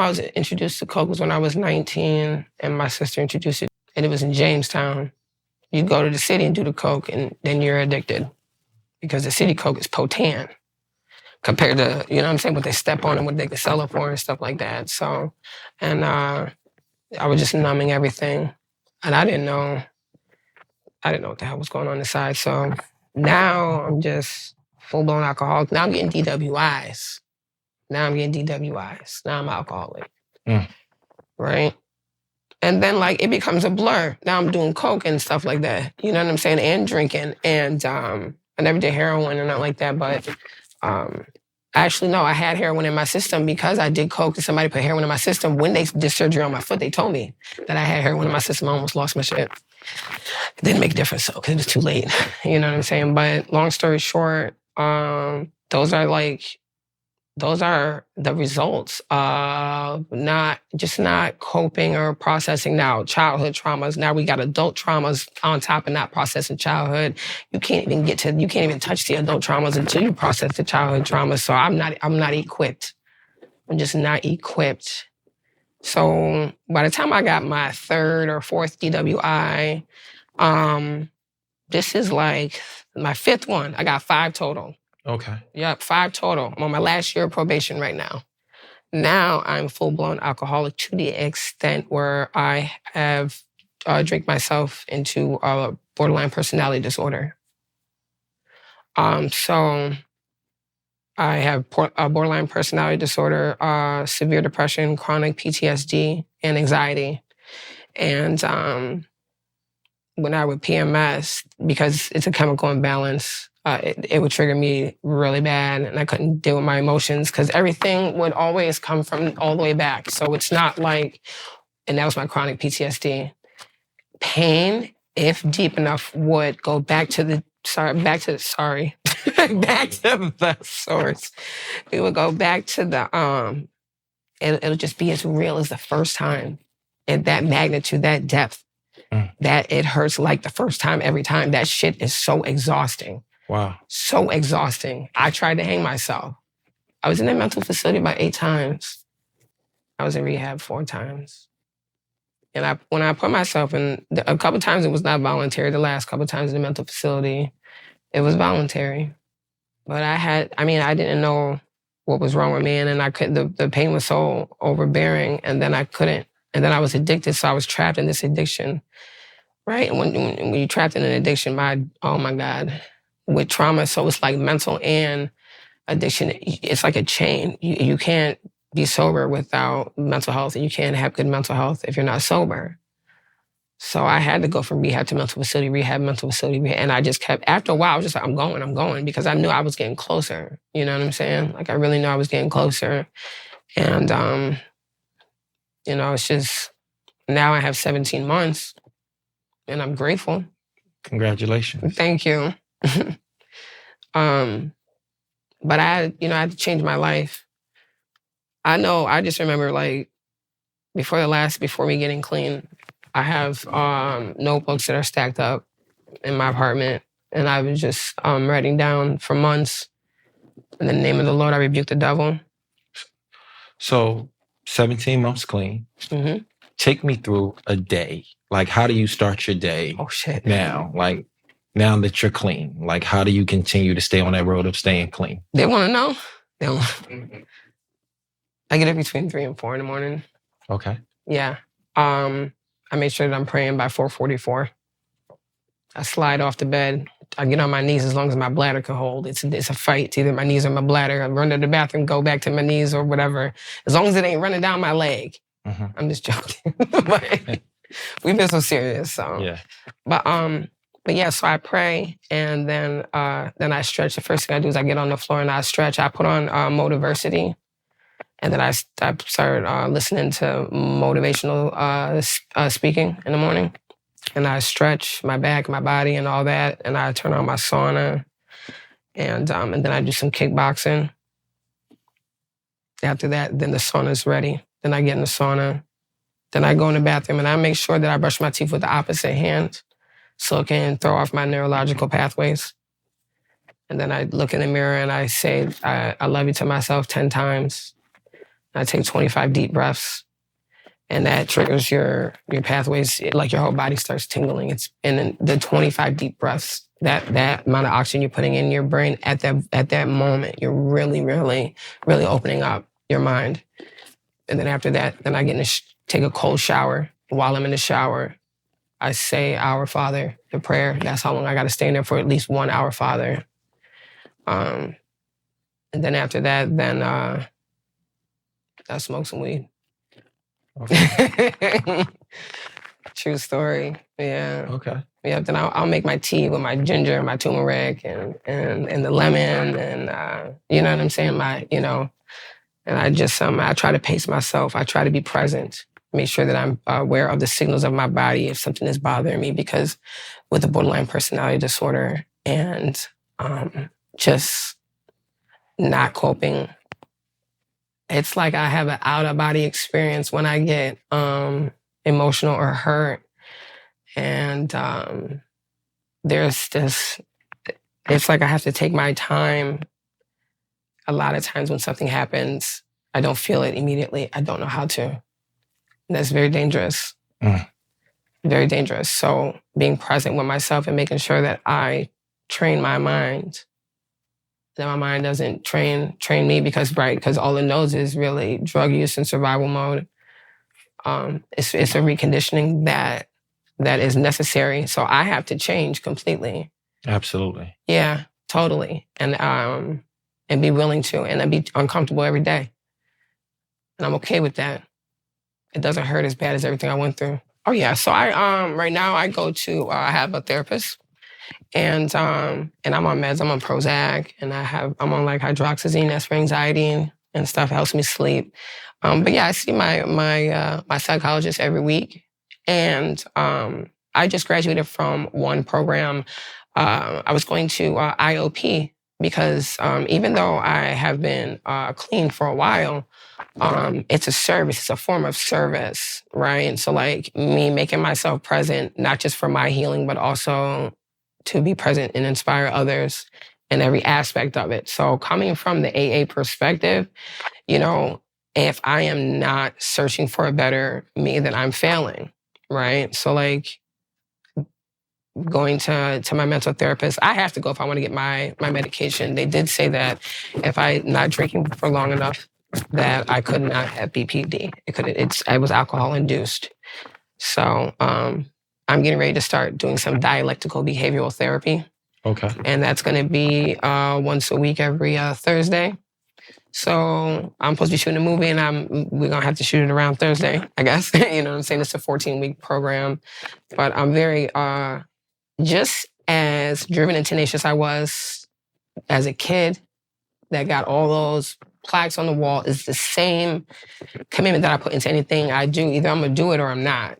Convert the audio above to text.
I was introduced to coke was when I was 19, and my sister introduced it, and it was in Jamestown. You go to the city and do the coke, and then you're addicted because the city coke is potent compared to, you know what I'm saying, what they step on and what they can sell it for and stuff like that. So, and I was just numbing everything, and I didn't know what the hell was going on inside. So now I'm just full-blown alcoholic. Now I'm getting DWIs. Now I'm an alcoholic. Right? And then like it becomes a blur. Now I'm doing coke and stuff like that. You know what I'm saying? And drinking. And I never did heroin or nothing like that, but actually no, I had heroin in my system because I did coke and somebody put heroin in my system. When they did surgery on my foot, they told me that I had heroin in my system. I almost lost my shit. It didn't make a difference though, because it was too late. You know what I'm saying? But long story short, those are the results of not coping or processing now childhood traumas. Now we got adult traumas on top of not processing childhood. You can't even touch the adult traumas until you process the childhood traumas. So I'm not equipped. I'm just not equipped. So by the time I got my third or fourth DWI, this is like my fifth one. I got 5 total. Okay. Yep, 5 total. I'm on my last year of probation right now. Now I'm full-blown alcoholic to the extent where I have drank myself into a borderline personality disorder. So I have a borderline personality disorder, severe depression, chronic PTSD, and anxiety. And when I would PMS, because it's a chemical imbalance, it would trigger me really bad, and I couldn't deal with my emotions because everything would always come from all the way back. So it's not like, and that was my chronic PTSD. Pain, if deep enough, would go back to the source. It would go back to the, it'll just be as real as the first time. And that magnitude, that depth, that it hurts like the first time every time. That shit is so exhausting. Wow. So exhausting. I tried to hang myself. I was in a mental facility about 8 times. I was in rehab 4 times. And when I put myself in, a couple times it was not voluntary. The last couple times in the mental facility, it was voluntary. But I didn't know what was wrong with me. And then the pain was so overbearing, and then I couldn't. And then I was addicted, so I was trapped in this addiction. Right? And when you're trapped in an addiction, oh my God, with trauma, so it's like mental and addiction. It's like a chain. You can't be sober without mental health, and you can't have good mental health if you're not sober. So I had to go from rehab to mental facility, and I just kept, after a while, I was just like, I'm going, because I knew I was getting closer. You know what I'm saying? Like, I really knew I was getting closer. And, it's just, now I have 17 months, and I'm grateful. Congratulations. Thank you. But I had to change my life. I just remember, like, before me getting clean, I have notebooks that are stacked up in my apartment, and I was just writing down for months, in the name of the Lord, I rebuke the devil. So 17 months clean. Mm-hmm. Take me through a day. Like, how do you start your day? Oh, shit. Now, like, now that you're clean, like, how do you continue to stay on that road of staying clean? They want to know? I get up between 3 and 4 in the morning. Okay. Yeah. I make sure that I'm praying by 4:44. I slide off the bed. I get on my knees as long as my bladder can hold. It's a fight. It's either my knees or my bladder. I run to the bathroom, go back to my knees or whatever. As long as it ain't running down my leg. Mm-hmm. I'm just joking. But we've been so serious. So yeah. But yeah, so I pray, and then I stretch. The first thing I do is I get on the floor and I stretch. I put on Motiversity. And then I started listening to motivational speaking in the morning. And I stretch my back, my body, and all that. And I turn on my sauna. And then I do some kickboxing. After that, then the sauna's ready. Then I get in the sauna. Then I go in the bathroom, and I make sure that I brush my teeth with the opposite hand so it can throw off my neurological pathways. And then I look in the mirror and I say, I love you to myself 10 times. I take 25 deep breaths, and that triggers your pathways. Like your whole body starts tingling. And then the 25 deep breaths, that amount of oxygen you're putting in your brain at that moment, you're really, really, really opening up your mind. And then after that, then I get take a cold shower. While I'm in the shower, I say Our Father, the prayer. That's how long I got to stay in there for, at least 1 Our Father. And then after that, then I smoke some weed. Okay. True story. Yeah. Okay. Yeah. Then I'll make my tea with my ginger, my turmeric, and the lemon, and you know what I'm saying. And I just I try to pace myself. I try to be present. Make sure that I'm aware of the signals of my body if something is bothering me, because with a borderline personality disorder and just not coping, it's like I have an out-of-body experience when I get emotional or hurt. And there's this, it's like I have to take my time. A lot of times when something happens, I don't feel it immediately. I don't know how to. And that's very dangerous. Very dangerous. So being present with myself and making sure that I train my mind, that my mind doesn't train me, because all it knows is really drug use and survival mode. It's a reconditioning that is necessary. So I have to change completely. Absolutely. Yeah, totally. And be willing to, and be uncomfortable every day. And I'm okay with that. It doesn't hurt as bad as everything I went through. Oh yeah. So I right now I go to I have a therapist, and I'm on meds. I'm on Prozac, and I'm on like hydroxyzine. That's for anxiety and stuff. It helps me sleep. But yeah, I see my psychologist every week, and I just graduated from one program. I was going to IOP, because even though I have been clean for a while, it's a service. It's a form of service, right? And so like me making myself present, not just for my healing, but also to be present and inspire others in every aspect of it. So coming from the AA perspective, if I am not searching for a better me, then I'm failing, right? So like going to my mental therapist, I have to go if I want to get my medication. They did say that if I'm not drinking for long enough, that I could not have BPD. It was alcohol induced. So I'm getting ready to start doing some dialectical behavioral therapy. Okay. And that's going to be once a week, every Thursday. So I'm supposed to be shooting a movie, and we're going to have to shoot it around Thursday, I guess. You know what I'm saying? It's a 14-week program. But I'm very, just as driven and tenacious I was as a kid that got all those plaques on the wall, is the same commitment that I put into anything I do. Either I'm going to do it or I'm not.